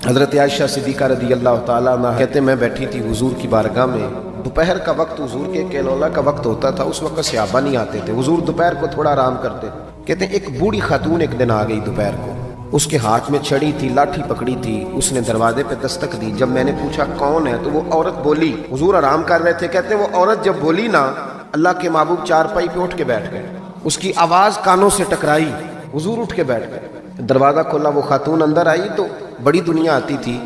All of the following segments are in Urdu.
حضرت عائشہ صدیقہ رضی اللہ تعالیٰ عنہ کہتے میں بیٹھی تھی حضور کی بارگاہ میں، دوپہر کا وقت حضور کے کیلولا کا وقت ہوتا تھا، اس وقت صحابہ نہیں آتے تھے، حضور دوپہر کو تھوڑا آرام کرتے تھے۔ کہتے ہیں ایک بوڑھی خاتون ایک دن آ گئی دوپہر کو، اس کے ہاتھ میں چھڑی تھی، لاٹھی پکڑی تھی، اس نے دروازے پہ دستک دی۔ جب میں نے پوچھا کون ہے تو وہ عورت بولی، حضور آرام کر رہے تھے، کہتے ہیں وہ عورت جب بولی نا، اللہ کے محبوب چارپائی پہ اٹھ کے بیٹھ گئے، اس کی آواز کانوں سے ٹکرائی، حضور اٹھ کے بیٹھ گئے۔ دروازہ کھولا، وہ خاتون اندر آئی تو بڑی دنیا آتی تھی،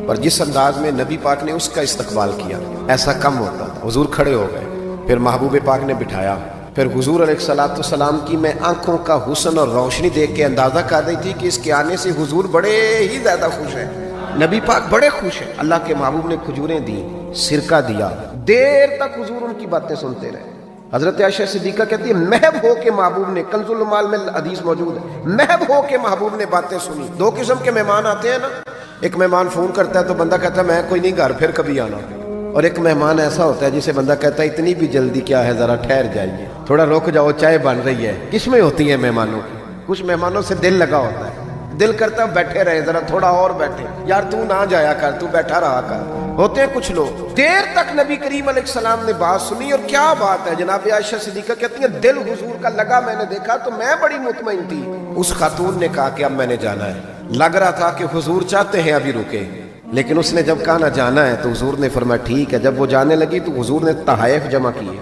پر جس انداز میں نبی پاک نے اس کا استقبال کیا ایسا کم ہوتا تھا۔ حضور کھڑے ہو گئے، پھر محبوب پاک نے بٹھایا، پھر حضور علیہ السلام کی میں آنکھوں کا حسن اور روشنی دیکھ کے اندازہ کر رہی تھی کہ اس کے آنے سے حضور بڑے ہی زیادہ خوش ہیں، نبی پاک بڑے خوش ہیں۔ اللہ کے محبوب نے کھجوریں دی، سرکہ دیا، دیر تک حضور ان کی باتیں سنتے رہے۔ حضرت عائشہ صدیقہ کہتی ہے محب ہو کے محبوب نے، کنز المال میں حدیث موجود ہے، محب ہو کے محبوب نے باتیں سنی۔ دو قسم کے مہمان آتے ہیں نا، ایک مہمان فون کرتا ہے تو بندہ کہتا ہے میں کوئی نہیں گھر، پھر کبھی آنا، اور ایک مہمان ایسا ہوتا ہے جسے بندہ کہتا ہے اتنی بھی جلدی کیا ہے، ذرا ٹھہر جائیے، تھوڑا رک جاؤ، چائے بن رہی ہے۔ کس میں ہوتی ہے مہمانوں کی؟ کچھ مہمانوں سے دل لگا ہوتا ہے، دل کرتا ہے بیٹھے رہے، ذرا تھوڑا اور بیٹھے، یار تو نہ جایا کر، تو بیٹھا رہا کر۔ ہوتے ہیں کچھ لوگ دیر تک نبی کریم علیہ السلام نے بات سنی، اور کیا بات ہے، جناب عائشہ صدیقہ کہتی ہیں دل حضور کا لگا، میں نے دیکھا تو میں بڑی مطمئن تھی۔ اس خاتون نے کہا کہ اب میں نے جانا ہے، لگ رہا تھا کہ حضور چاہتے ہیں ابھی رکے، لیکن اس نے جب کہا نہ جانا ہے تو حضور نے فرمایا ٹھیک ہے۔ جب وہ جانے لگی تو حضور نے تحائف جمع کیے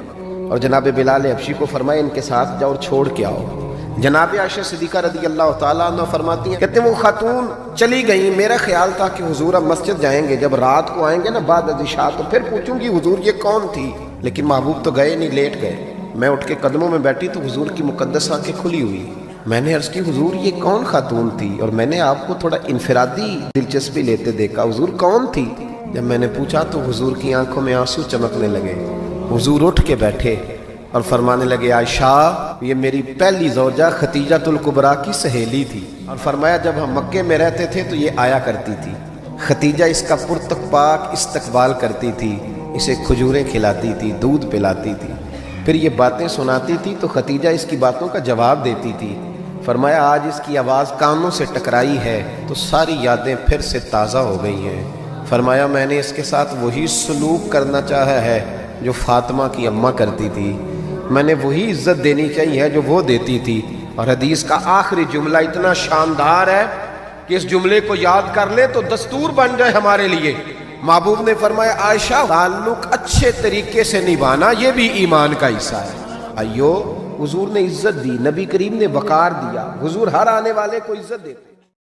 اور جناب بلال حبشی کو فرمایا ان کے ساتھ جاؤ اور چھوڑ کے آؤ۔ جناب عائشہ صدیقہ رضی اللہ تعالیٰ عنہ فرماتی ہیں، کہتے ہیں وہ خاتون چلی گئی، میرا خیال تھا کہ حضور اب مسجد جائیں گے، جب رات کو آئیں گے نا بعد عشاء تو پھر پوچھوں گی حضور یہ کون تھی، لیکن محبوب تو گئے نہیں، لیٹ گئے۔ میں اٹھ کے قدموں میں بیٹھی تو حضور کی مقدس آنکھیں کھلی ہوئی، میں نے عرض کی حضور یہ کون خاتون تھی، اور میں نے آپ کو تھوڑا انفرادی دلچسپی لیتے دیکھا، حضور کون تھی؟ جب میں نے پوچھا تو حضور کی آنکھوں میں آنسو چمکنے لگے، حضور اٹھ کے بیٹھے اور فرمانے لگے عائشہ یہ میری پہلی زوجہ ختیجۃ الکبریٰ کی سہیلی تھی، اور فرمایا جب ہم مکے میں رہتے تھے تو یہ آیا کرتی تھی، ختیجہ اس کا پرتپاک استقبال کرتی تھی، اسے کھجوریں کھلاتی تھی، دودھ پلاتی تھی، پھر یہ باتیں سناتی تھی تو ختیجہ اس کی باتوں کا جواب دیتی تھی۔ فرمایا آج اس کی آواز کانوں سے ٹکرائی ہے تو ساری یادیں پھر سے تازہ ہو گئی ہیں۔ فرمایا میں نے اس کے ساتھ وہی سلوک کرنا چاہا ہے جو فاطمہ کی اماں کرتی تھی، میں نے وہی عزت دینی چاہیے جو وہ دیتی تھی۔ اور حدیث کا آخری جملہ اتنا شاندار ہے کہ اس جملے کو یاد کر لے تو دستور بن جائے ہمارے لیے۔ محبوب نے فرمایا عائشہ تعلق اچھے طریقے سے نبھانا یہ بھی ایمان کا حصہ ہے۔ حضور نے عزت دی، نبی کریم نے وقار دیا، حضور ہر آنے والے کو عزت دیتے۔